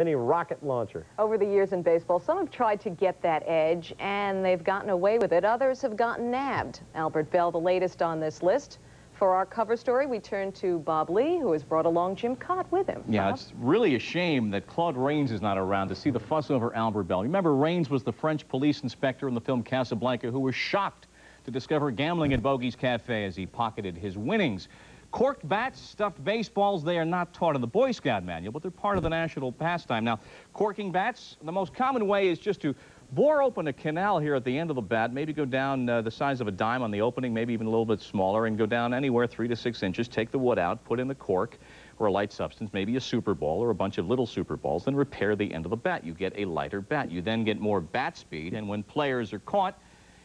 Any rocket launcher. Over the years in baseball, some have tried to get that edge, and they've gotten away with it. Others have gotten nabbed. Albert Belle, the latest on this list. For our cover story, we turn to Bob Lee, who has brought along Jim Cott with him. Yeah, Bob? It's really a shame that Claude Rains is not around to see the fuss over Albert Belle. Remember, Rains was the French police inspector in the film Casablanca who was shocked to discover gambling at Bogey's Cafe as he pocketed his winnings. Corked bats, stuffed baseballs, they are not taught in the Boy Scout manual, but they're part of the national pastime. Now, corking bats, the most common way is just to bore open a canal here at the end of the bat, maybe go down the size of a dime on the opening, maybe even a little bit smaller, and go down anywhere 3 to 6 inches, take the wood out, put in the cork or a light substance, maybe a super ball or a bunch of little super balls, then repair the end of the bat. You get a lighter bat. You then get more bat speed, and when players are caught,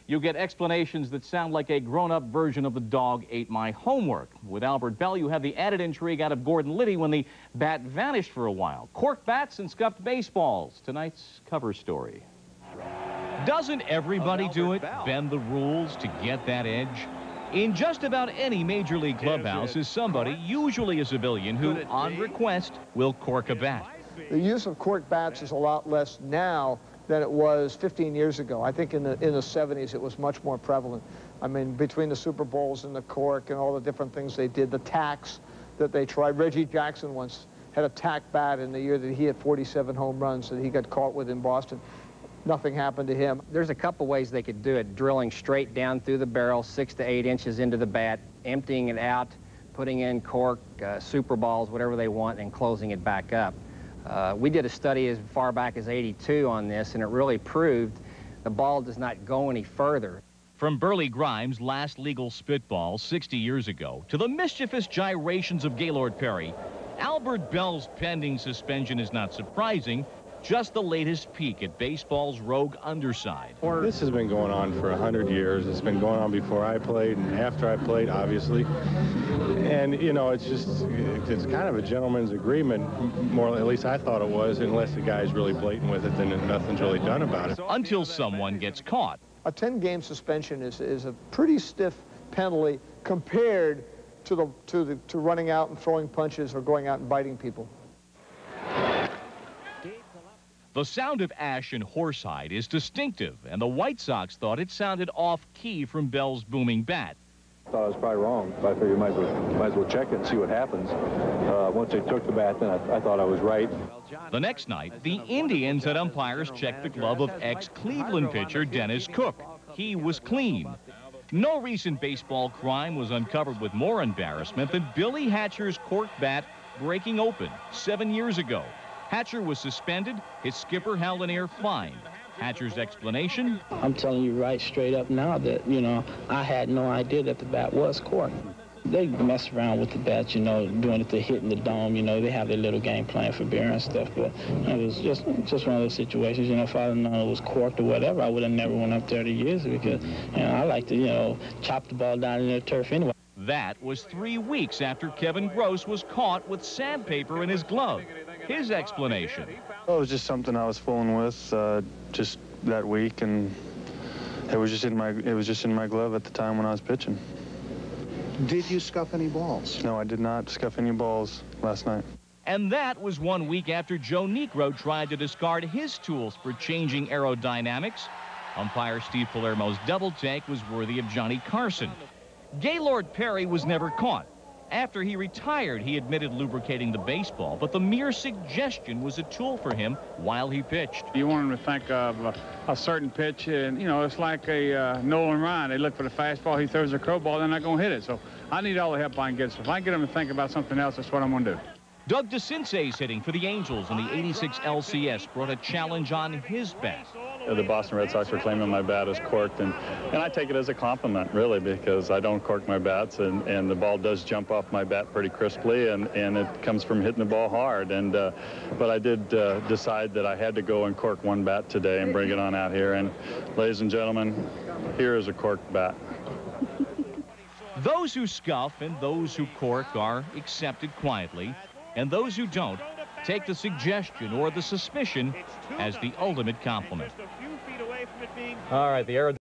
you get explanations that sound like a grown-up version of the dog ate my homework. With Albert Belle, you have the added intrigue out of Gordon Liddy when the bat vanished for a while. Corked bats and scuffed baseballs. Tonight's cover story. Doesn't everybody do it? Bend the rules to get that edge? In just about any major league clubhouse is somebody, usually a civilian, who, on request, will cork a bat. The use of cork bats is a lot less now than it was 15 years ago. I think in the 70s it was much more prevalent. I mean, between the Super Bowls and the cork and all the different things they did, the tacks that they tried. Reggie Jackson once had a tack bat in the year that he had 47 home runs that he got caught with in Boston. Nothing happened to him. There's a couple ways they could do it. Drilling straight down through the barrel, 6 to 8 inches into the bat, emptying it out, putting in cork, super balls, whatever they want, and closing it back up. We did a study as far back as '82 on this, and it really proved the ball does not go any further. From Burley Grimes' last legal spitball 60 years ago to the mischievous gyrations of Gaylord Perry, Albert Belle's pending suspension is not surprising, just the latest peek at baseball's rogue underside. This has been going on for 100 years. It's been going on before I played and after I played, obviously. And, you know, it's kind of a gentleman's agreement, more, at least I thought it was, unless the guy's really blatant with it, then nothing's really done about it. Until someone gets caught. A 10-game suspension is a pretty stiff penalty compared to running out and throwing punches or going out and biting people. The sound of ash and horsehide is distinctive, and the White Sox thought it sounded off-key from Belle's booming bat. I thought I was probably wrong, but I figured you might as well check it and see what happens. Once they took the bat, then I thought I was right. The next night, the Indians had umpires check the glove of ex-Cleveland pitcher Dennis Cook. He was clean. No recent baseball crime was uncovered with more embarrassment than Billy Hatcher's corked bat breaking open 7 years ago. Hatcher was suspended. His skipper held an ear fined. Hatcher's explanation? I'm telling you right straight up now that, you know, I had no idea that the bat was corked. They mess around with the bat, you know, doing it to hitting the dome, you know, they have their little game plan for beer and stuff, but it was just one of those situations, you know, if I'd known it was corked or whatever, I would have never went up there to use it because, you know, I like to, you know, chop the ball down in the turf anyway. That was 3 weeks after Kevin Gross was caught with sandpaper in his glove. His explanation. Well, it was just something I was fooling with just that week, and it was just in my glove at the time when I was pitching. Did you scuff any balls? No, I did not scuff any balls last night. And that was 1 week after Joe Niekro tried to discard his tools for changing aerodynamics. Umpire Steve Palermo's double take was worthy of Johnny Carson. Gaylord Perry was never caught. After he retired, he admitted lubricating the baseball, but the mere suggestion was a tool for him while he pitched. You want him to think of a certain pitch, and, you know, it's like a Nolan Ryan. They look for the fastball, he throws a crow ball, they're not going to hit it. So I need all the help I can get. So if I can get him to think about something else, that's what I'm going to do. Doug DeCince's hitting for the Angels in the '86 LCS brought a challenge on his bat. The Boston Red Sox were claiming my bat is corked, and I take it as a compliment, really, because I don't cork my bats, and the ball does jump off my bat pretty crisply, and it comes from hitting the ball hard. But I did decide that I had to go and cork one bat today and bring it on out here. And, ladies and gentlemen, here is a corked bat. Those who scuff and those who cork are accepted quietly, and those who don't take the suggestion or the suspicion as the ultimate compliment. All right, the aerodynamics